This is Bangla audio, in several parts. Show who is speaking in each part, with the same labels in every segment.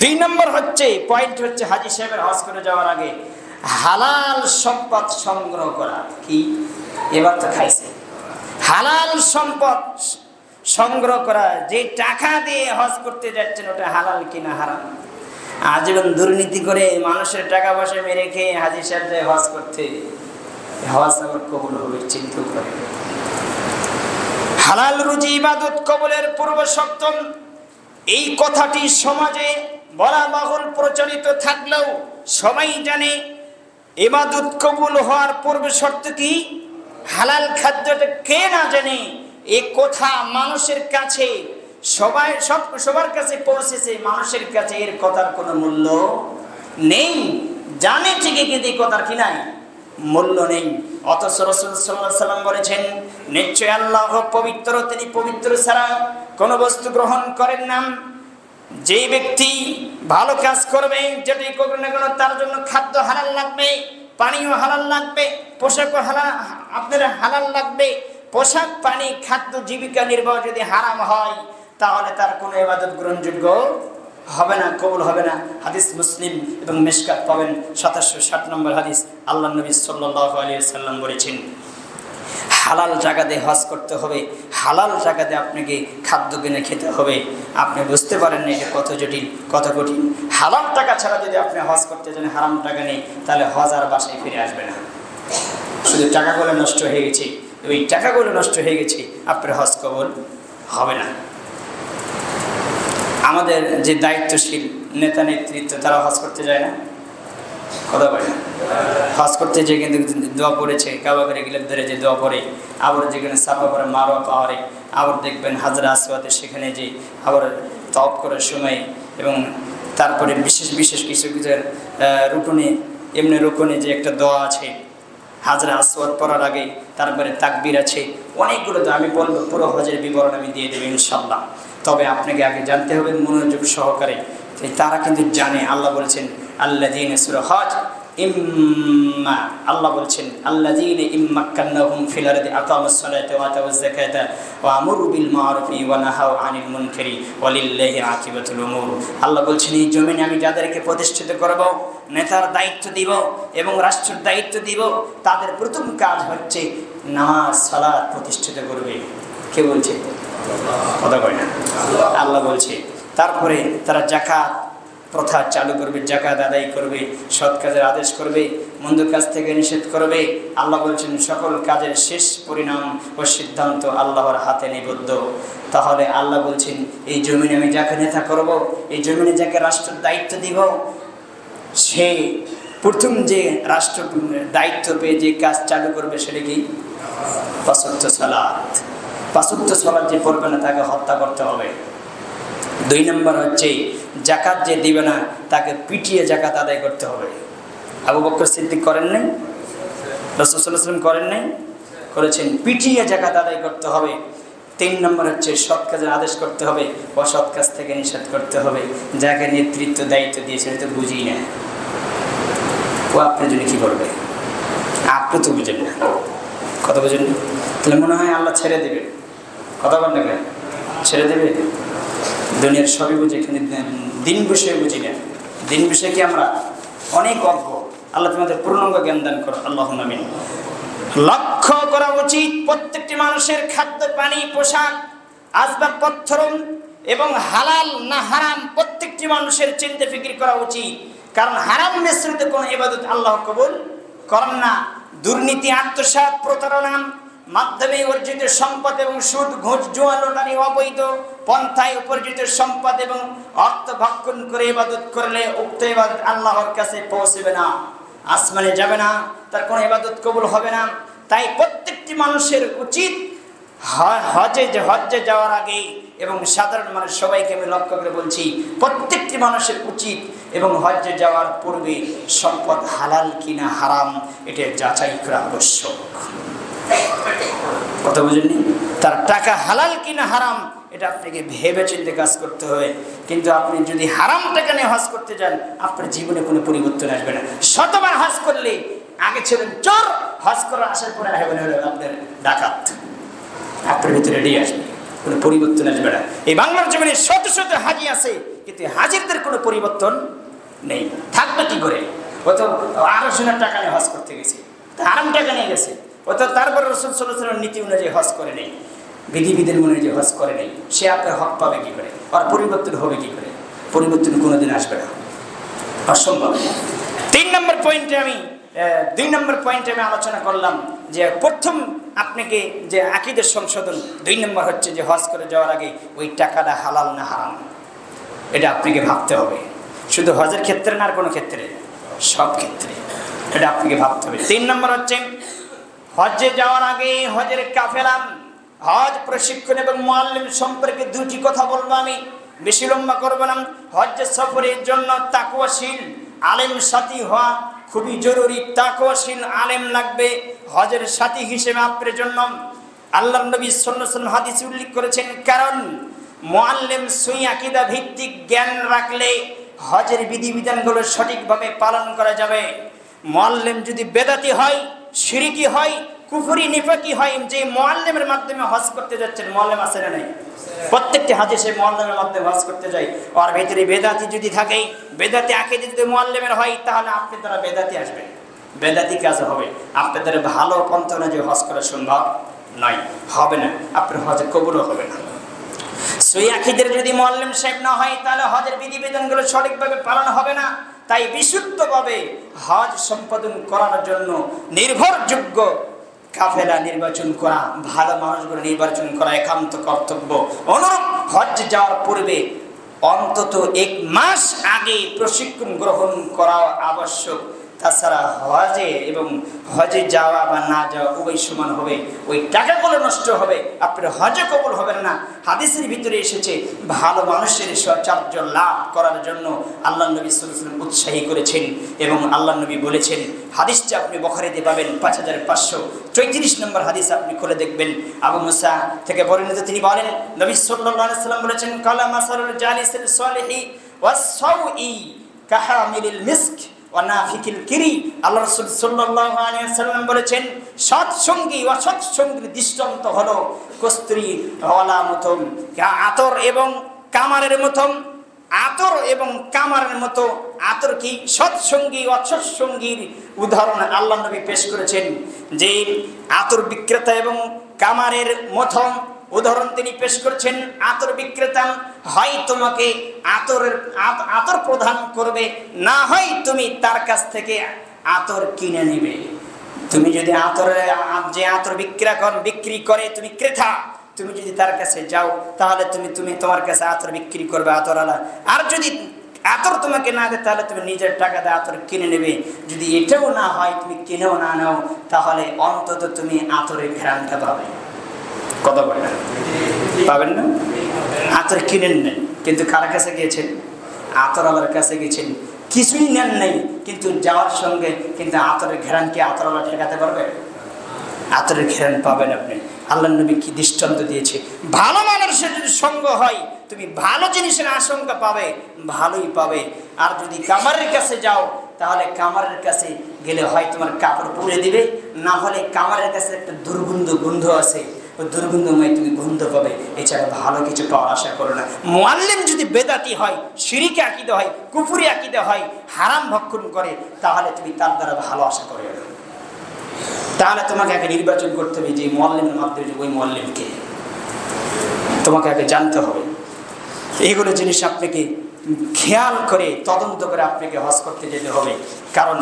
Speaker 1: দুই নম্বর পয়েন্ট হচ্ছে হাজী সাহেবের হজ করে যাওয়ার আগে হালাল সম্পদ সংগ্রহ করা। কি এবার তো খাইছে, হালাল সম্পদ সংগ্রহ করা। যে টাকা দিয়ে হজ করতে যাচ্ছেন ওটা হালাল কিনা হারাম। আজীবন দুর্নীতি করে মানুষের টাকা পয়সা মেরে খেয়ে হাজী সাহেব যায় হজ করতে, হজ আবার কবুল হবে চিন্তা করে। হালাল রুজি ইবাদত কবুলের পূর্ব শর্ত, এই কথাটি সমাজে বলা বাহুল প্রচলিত থাকলেও সবাই জানে ইবাদত কবুল হওয়ার পূর্ব শর্ত কি? হালাল খাদ্যটা কে না জানে? এই কথা মানুষের কাছে সবার কাছে পৌঁছেছে, মানুষের কাছে এর কথার কোনো মূল্য নেই। জানে ঠিকই কিন্তু এই কথার কি নাই, মূল্য নেই। অথচ রাসূল সাল্লাল্লাহু আলাইহি ওয়াসাল্লাম বলেছেন, নিশ্চয় আল্লাহ পবিত্র, তিনি পবিত্র ছাড়া কোনো বস্তু গ্রহণ করেন না। যে ব্যক্তি ভালো কাজ করবে, যেটাই করবে না কেন, তার জন্য খাদ্য হালাল লাগবে, পানিও হালাল লাগবে, পোশাকও হালাল, আপনার হালাল লাগবে। পোশাক, পানি, খাদ্য, জীবিকা নির্বাহ যদি হারাম হয় তাহলে তার কোনো ইবাদত গ্রহণযোগ্য হবে না, কবুল হবে না। হাদিস মুসলিম এবং মিশকাত পাবেন ৭৬০ নম্বর হাদিস। আল্লাহ নবী সাল্লাল্লাহু আলাইহি ওয়াসাল্লাম বলেছেন, হালাল জায়গাতে হজ করতে হবে, হালাল জায়গাতে আপনাকে খাদ্য কিনে খেতে হবে। আপনি বুঝতে পারেন না এটা কত জটিল, কত কঠিন। হালাল টাকা ছাড়া যদি আপনি হজ করতে যান, হারাম টাকা নেই, তাহলে হজ আর বাসায় ফিরে আসবে না। শুধু টাকাগুলো নষ্ট হয়ে গেছে, ওই টাকাগুলো নষ্ট হয়ে গেছে, আপনার হজ কবুল হবে না। আমাদের যে দায়িত্বশীল নেতা নেতৃত্ব, তারা হজ করতে যায় না, কথা বলে না। হজ করতে যে কিন্তু দোয়া পড়েছে, কাবা করে গিলাপ ধরে যে দোয়া পড়ে, আবার যেখানে সাফা করে মারোয়া পাহাড়ে, আবার দেখবেন হাজরা আসওয়াদে সেখানে যে আবার তওয়াফ করার সময়, এবং তারপরে বিশেষ বিশেষ কিছু কিছু রুকুনে, এমনি রুকুনে যে একটা দোয়া আছে হাজরা আসওয়াদ পড়ার আগে, তারপরে তাকবীর আছে, অনেকগুলো দোয়া। আমি বলবো পুরো হজের বিবরণ আমি দিয়ে দেবো ইনশাআল্লাহ। তবে আপনাকে আগে জানতে হবে মনোযোগ সহকারে। তারা কিন্তু জানে, আল্লাহ বলছেন আল্লাযীনা সূরা হজ ইম্মা, আল্লাহ বলছেন আল্লাযীনা ইম্মাক্কান্নাহুম ফিল আরদি আকামুস সালাতা ওয়া আতাউয যাকাতা ওয়া আমরু বিল মা'রুফি ওয়া নাহাউ আনিল মুনকারি ওয়া লিল্লাহি আকিবাতুল উমুর। আল্লাহ বলছেন এই জমিনে আমি যাদেরকে প্রতিষ্ঠিত করব, নেতার দায়িত্ব দিব এবং রাষ্ট্রের দায়িত্ব দিব, তাদের প্রথম কাজ হচ্ছে নামাজ সালাত প্রতিষ্ঠিত করবে। কে বলছে? কথা কয় না, আল্লাহ বলছে। তারপরে তারা যাকাত প্রথা চালু করবে, যাকাত আদায় করবে, সৎ কাজের আদেশ করবে, মন্দ কাজ থেকে নিষেধ করবে। আল্লাহ বলছেন সকল কাজের শেষ পরিণাম ও সিদ্ধান্ত আল্লাহর হাতে নিবদ্ধ। তাহলে আল্লাহ বলছেন এই জমিনে আমি যাকে নেতা করব, এই জমিনে যাকে রাষ্ট্রের দায়িত্ব দিব, সে প্রথম যে রাষ্ট্র দায়িত্ব পেয়ে যে কাজ চালু করবে সেটা কি? পাঁচ ওয়াক্ত সালাত। পাঁচ ওয়াক্ত সালাত যে পড়বে না তাকে হত্যা করতে হবে। দুই নম্বর হচ্ছে যাকাত যে দিবে না তাকে পিটিয়ে যাকাত আদায় করতে হবে। আবু বকর সিদ্দিক করেন নাই? রাসূল সাল্লাল্লাহু আলাইহি ওয়াসাল্লাম করেন নাই? করেছেন। পিটিয়ে যাকাত আদায় করতে হবে। তিন নম্বর হচ্ছে সৎ কাজের আদেশ করতে হবে, অসৎ কাজ থেকে নিষেধ করতে হবে। যাকে নেতৃত্ব দায়িত্ব দিয়েছে এটা তো বুঝি না, ও আপনার জন্য কী করবে? আপনি তো বুঝেন না, কথা বুঝেন না। তাহলে মনে হয় আল্লাহ ছেড়ে দেবে, কথা বল না, ছেড়ে দেবে? দুনিয়ার সবই বুঝে, কিন্তু দিন বিষয়ে বুঝি না। দিন বিষয়ে কি আমরা অনেক অজ্ঞ। আল্লাহ তোমাদের পূর্ণাঙ্গ জ্ঞান দান করো, আল্লাহুম্মা আমিন। লক্ষ্য করা উচিত প্রত্যেকটি মানুষের খাদ্য, পানি, পোশাক, আসবাবপত্র এবং হালাল না হারাম প্রত্যেকটি মানুষের চিন্তা ফিকির করা উচিত। কারণ হারাম মিশ্রিত কোনো ইবাদত আল্লাহ কবুল করেন না। দুর্নীতি, আত্মসাৎ, প্রতারণা মাধ্যমে অর্জিত সম্পদ এবং সুদ, ঘুষ, জুয়া, লটারি, অবৈধ পন্থায় উপার্জিত সম্পদ এবং অর্থ ভক্ষণ করে ইবাদত করলে উক্ত ইবাদত আল্লাহর কাছে পৌঁছবে না, আসমানে যাবে না, তার কোনো ইবাদত কবুল হবে না। তাই প্রত্যেকটি মানুষের উচিত হজ্জে যাওয়ার আগে, এবং সাধারণ মানুষ সবাইকে আমি লক্ষ্য করে বলছি, প্রত্যেকটি মানুষের উচিত এবং হজ্জে যাওয়ার পূর্বে সম্পদ হালাল কিনা হারাম এটা যাচাই করা আবশ্যক। কথা বুঝেননি? তার টাকা হালাল কিনা হারাম এটা আপনাকে ভেবে চিন্তে কাজ করতে হবে। কিন্তু আপনি যদি হারাম টাকা নিয়ে হজ করতে যান, আপনার জীবনে কোনো পরিবর্তন আসবে না। শতবার হজ করলে আগে ছিলেন চোর, হজ করার আসার পরে হবেন হলো আপনার ডাকাত, আপনার ভিতরে রেডি আসবে, কোনো পরিবর্তন আসবে না। এই বাংলার জমিনে শত শত হাজি আছে, কিন্তু হাজিরদের কোনো পরিবর্তন নেই। থাকবে কি করে? ও তো 800 টাকা নিয়ে হজ করতে গেছে, হারাম টাকা নিয়ে গেছে, ও তো তারপর রাসূল সাল্লাল্লাহু আলাইহি ওয়াসাল্লামের নীতি অনুযায়ী হজ করে নেই, বিধিবিধান অনুযায়ী হজ করে নেই, সে আপনার হক পাবে কি করে? আর পরিবর্তন হবে কি করে? পরিবর্তন কোনোদিন আসবে না, অসম্ভব। 2 নম্বর পয়েন্টে আমি আলোচনা করলাম যে প্রথম আপনাকে যে আকীদার সংশোধন, 2 নম্বর হচ্ছে যে হজ করে যাওয়ার আগে ওই টাকাটা হালাল না হারাম এটা আপনাকে ভাবতে হবে। শুধু হজের ক্ষেত্রে না, আর কোনো ক্ষেত্রে, সব ক্ষেত্রে এটা আপনাকে ভাবতে হবে। 3 নম্বর হচ্ছে হজে যাওয়ার আগে হজের কাফেলা, হজ প্রশিক্ষণ এবং মুআল্লিম সম্পর্কে 2টি কথা বলবো আমি, বেশি লম্বা করব না। হজ সফরের জন্য তাকওয়াশীল আলেম সাথী হওয়া খুবই জরুরি। তাকওয়াশীল আলেম লাগবে হজের সাথী হিসেবে আপনার জন্য। আল্লাহর নবী সাল্লাল্লাহু আলাইহি ওয়াসাল্লাম হাদিসে উল্লেখ করেছেন, কারণ মুআল্লিম সহি আকীদা ভিত্তিক জ্ঞান রাখলে হজের বিধিবিধানগুলো সঠিকভাবে পালন করা যাবে। মুআল্লিম যদি বেদাতি হয়, শিরকি হয়, কুফরি নিফাকি হয়, যে মুআল্লিমের মাধ্যমে হজ করতে যাচ্ছেন, মুআল্লিম আছে না নাই? প্রত্যেকটি হাজে সে মুআল্লিমের মাধ্যমে হজ করতে যায়, আর ভিতরে বেদাতি যদি থাকে, বেদাতি আকীদা যদি মুআল্লিমের হয়, তাহলে আপনার দ্বারা বেদাতি আসবে, বেদাতি কাজ হবে, আপনার দ্বারা ভালো পন্থা অনুযায়ী হজ করা সম্ভব নয়, হবে না, আপনার হজ কবুলও হবে না। সহি আকীদার যদি মুআল্লিম সাহেব না হয়, তাহলে হজের বিধিবিধানগুলো সঠিকভাবে পালন হবে না। তাই বিশুদ্ধভাবে হজ সম্পাদন করার জন্য নির্ভরযোগ্য কাফেলা নির্বাচন করা, ভালো মানুষগুলো নির্বাচন করা একান্ত কর্তব্য। অনুরূপ হজ যাওয়ার পূর্বে অন্তত 1 মাস আগে প্রশিক্ষণ গ্রহণ করা আবশ্যক। তাছাড়া হজে এবং হজে যাওয়া বা না যাওয়া উভয় সমান হবে, ওই টাকাগুলো নষ্ট হবে, আপনার হজে কবুল হবে না। হাদিসের ভিতরে এসেছে ভালো মানুষের সাহায্য লাভ করার জন্য আল্লাহ নবী সাল্লাল্লাহু আলাইহি ওয়াসাল্লাম উৎসাহী করেছেন, এবং আল্লাহ নবী বলেছেন, হাদিসটা আপনি বুখারীতে পাবেন 5534 নম্বর হাদিস, আপনি খুলে দেখবেন। আবু মুসা থেকে বর্ণিত, তিনি বলেন, নবী সাল্লাল্লাহু আলাইহি ওয়াসাল্লাম বলেছেন, কালা মাসালুল জালিসিল সালিহি ওয়াস সাউই কাহামিলিল মিস্ক ওয়ানাফিকিল কিরি। আল্লাহ রাসূল সাল্লাল্লাহু আলাইহি ওয়াসাল্লাম বলেছেন, সৎসঙ্গী অসৎ সঙ্গীর দৃষ্টান্ত হলো কস্তুরী ওয়ালা মতম, আতর এবং কামারের মতম, আতর এবং কামারের মতো। আতর কি? সৎসঙ্গী অসৎ সঙ্গীর উদাহরণ আল্লাহ নবী পেশ করেছেন, যে আতর বিক্রেতা এবং কামারের মতম উদাহরণ তিনি পেশ করছেন। আতর বিক্রেতা হয় তোমাকে আতর প্রদান করবে, না হয় তুমি তার কাছ থেকে আতর কিনে নেবে। তুমি যদি যে আতর বিক্রি করে, তুমি ক্রেতা, তুমি যদি তার কাছে যাও, তাহলে তুমি তোমার কাছে আতর বিক্রি করবে আতরওয়ালা। আর যদি আতর তোমাকে না দেয়, তাহলে তুমি নিজের টাকা দিয়ে আতর কিনে নেবে। যদি এটাও না হয়, তুমি কিনেও না নাও, তাহলে অন্তত তুমি আতরের ঘ্রাণটা পাবে। কথা বলেন, পাবেন না? আতর কিনেন নেন, কিন্তু কার কাছে গিয়েছেন? আতরওয়ালার কাছে গিয়েছেন, কিছুই নেন নাই, কিন্তু যাওয়ার সঙ্গে কিন্তু আতরের ঘ্রাণ কি আতরওয়ালা ঠেকাতে পারবে? আতরের ঘ্রাণ পাবেন আপনি। আল্লাহ নবী কি দৃষ্টান্ত দিয়েছে, ভালো মানুষের যদি সঙ্গ হয়, তুমি ভালো জিনিসের আশঙ্কা পাবে, ভালোই পাবে। আর যদি কামারের কাছে যাও, তাহলে কামারের কাছে গেলে হয় তোমার কাপড় পুড়ে দিবে, না হলে কামারের কাছে একটা গন্ধ আছে, ওই দুর্গন্ধময় তুমি গন্ধ পাবে, এছাড়া ভালো কিছু পাওয়ার আশা করো না। মুআল্লিম যদি বেদাতি হয়, শিরকি আকীদা হয়, কুফরি আকীদা হয়, হারাম ভক্ষণ করে, তাহলে তুমি তার দ্বারা ভালো আশা করো না। তাহলে তোমাকে আগে নির্বাচন করতে হবে যে মুআল্লিমের মাধ্যমে ওই মুআল্লিমকে তোমাকে আগে জানতে হবে। এইগুলো জিনিস আপনাকে খেয়াল করে তদন্ত করে আপনাকে হজ করতে যেতে হবে। কারণ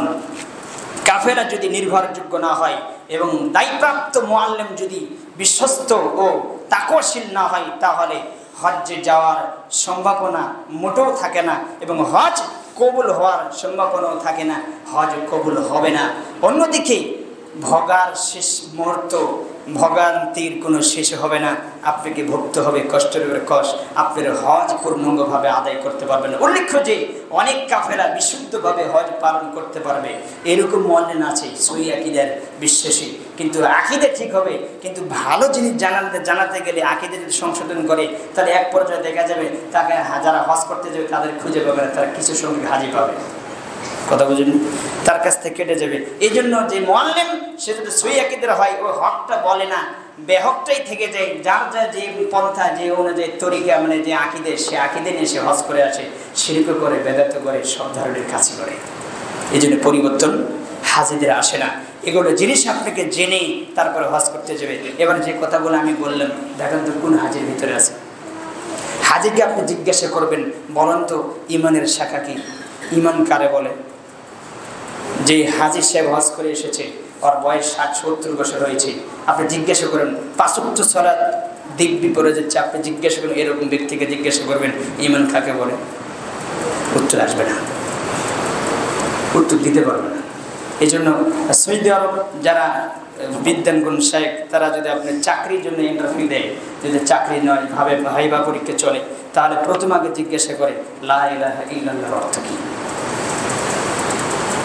Speaker 1: কাফেলা যদি নির্ভরযোগ্য না হয় এবং দায়িত্বপ্রাপ্ত মুআল্লিম যদি বিশ্বস্ত ও তাকওয়াশীল না হয়, তাহলে হজ্জে যাওয়ার সম্ভাবনা মোটেও থাকে না, এবং হজ কবুল হওয়ার সম্ভাবনাও থাকে না, হজ কবুল হবে না। অন্যদিকে ভোগার শেষ মুহূর্ত, ভোগান্তির কোনো শেষ হবে না, আপনাকে ভুগতে হবে কষ্টের উপর কষ্ট, আপনার হজ পূর্ণাঙ্গভাবে আদায় করতে পারবেন না। উল্লেখ্য যে অনেক কাফেলা বিশুদ্ধভাবে হজ পালন করতে পারবে, এরকম মুআল্লিম আছে সহি আকীদার বিশ্বাসী, কিন্তু আকীদা ঠিক হবে, কিন্তু ভালো জিনিস জানাতে গেলে আকীদা যদি সংশোধন করে, তাহলে এক পর্যায়ে দেখা যাবে তাকে যারা হজ করতে যাবে তাদের খুঁজে পাবে না, তারা কিছু সঙ্গে হাজি পাবে। কথা বুঝেন? তার কাছ থেকে কেটে যাবে। এই জন্য যে মুআল্লিম সে যদি সহি আকীদার হয়, ও হকটা বলে না, বেহকটাই থেকে যায়, যার যা যে পন্থা যে অনুযায়ী তরিকা মানে যে আকিদে, সে আকিদে নিয়ে সে হজ করে আসে, শিরক করে, বেদাত করে, সব ধরনের কাজ করে। এই জন্য পরিবর্তন হাজিদের আসে না। এগুলো জিনিস আপনাকে জেনেই তারপরে হজ করতে যাবে। এবার যে কথাগুলো আমি বললাম, দেখেন তো কোন হাজির ভিতরে আছে। হাজিকে আপনি জিজ্ঞাসা করবেন, বলেন তো ইমানের শাখা কি, ইমান কারে বলে? যে হাজি সাহেব হজ করে এসেছে, ওর বয়স 60-70 বছর হয়েছে, আপনি জিজ্ঞাসা করেন 5 ওয়াক্ত সালাত দিব্যি পড়ে যাচ্ছে, আপনি জিজ্ঞাসা করেন, এরকম ব্যক্তিকে জিজ্ঞাসা করবেন ইমান কাকে বলে, উত্তর আসবে না, উত্তর দিতে পারবে না। এই জন্য সৌদি আরব যারা বিদ্যানগুণ শেখ, তারা যদি আপনার চাকরির জন্য ইন্টারভিউ দেয়, যদি চাকরি নয় ভাবে ভাইবা পরীক্ষা চলে, তাহলে প্রথম আগে জিজ্ঞাসা করে লা ইলাহা ইল্লাল্লাহর অর্থ কি,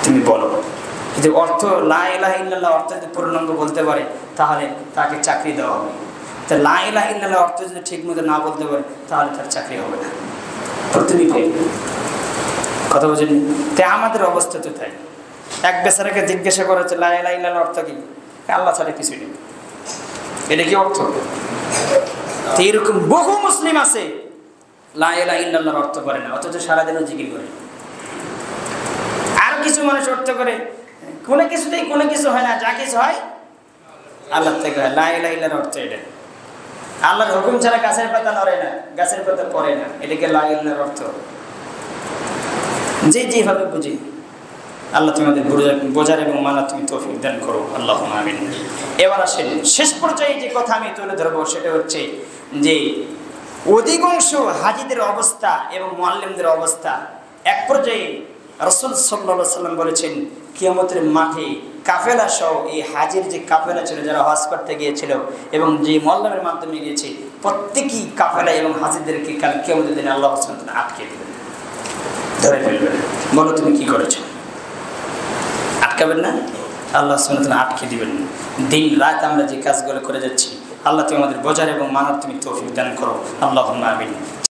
Speaker 1: তুমি বলো। যদি অর্থ লা ইলাহা ইল্লাল্লাহ অর্থ যদি পূর্ণাঙ্গ বলতে পারে, তাহলে তাকে চাকরি দেওয়া হবে। তা লা ইলাহা ইল্লাল্লাহ অর্থ যদি ঠিক মতো না বলতে পারে, তাহলে তার চাকরি হবে না, প্রথমই ফেল। কথা বোঝেন? তাই আমাদের অবস্থা তো তাই। এক বেচারাকে জিজ্ঞাসা করেছে লা ইলাহা ইল্লাল্লাহ অর্থ কি, আল্লাহ ছাড়া কিছুই নেই, এটা কি অর্থ? তো এরকম বহু মুসলিম আছে লা ইলাহা ইল্লাল্লাহর অর্থ করে না, অথচ সারাদিনও জিকির করে। আর কিছু মানুষ অর্থ করে, কোনো কিছুতেই কোনো কিছু হয় না, যা কিছু হয় আল্লাহ থেকে হয়। লা ইলাহা ইল্লাল্লাহর অর্থ এটা, আল্লাহর হুকুম ছাড়া গাছের পাতা নড়ে না, গাছের পাতা পড়ে না, এটাকে লা ইলাহা ইল্লাল্লাহর অর্থ। যে যেভাবে বুঝি, আল্লাহ তোমাদের বোঝার এবং মানার তুমি তৌফিক দান করো, আল্লাহুম্মা আমিন। এবার আসেন শেষ পর্যায়ে যে কথা আমি তুলে ধরবো, সেটা হচ্ছে যে অধিকাংশ হাজিদের অবস্থা এবং মুআল্লিমদের অবস্থা। এক পর্যায়ে রাসূল সাল্লাল্লাহু আলাইহি ওয়াসাল্লাম বলেছেন, কিয়ামতের মাঠে কাফেলা সহ এই হাজির যে কাফেলা ছিল, যারা হজ করতে গিয়েছিল এবং যে মুআল্লিমের মাধ্যমে গিয়েছে, প্রত্যেকই কাফেলা এবং হাজিদেরকে কাল কিয়ামতের দিনে আল্লাহ সুবহানাহু ওয়া তাআলা আটকে দেবেন, ধরে ফেলবেন। বলো তুমি কি করেছো? আটকাবেন না, আল্লাহ সুবহানাহু ওয়া তাআলা আটকে দিবেন। দিন রাত আমরা যে কাজগুলো করে যাচ্ছি, আল্লাহ তুমি আমাদের বোঝার এবং মানার তুমি তৌফিক দান করো, আল্লাহুম্মা আমিন।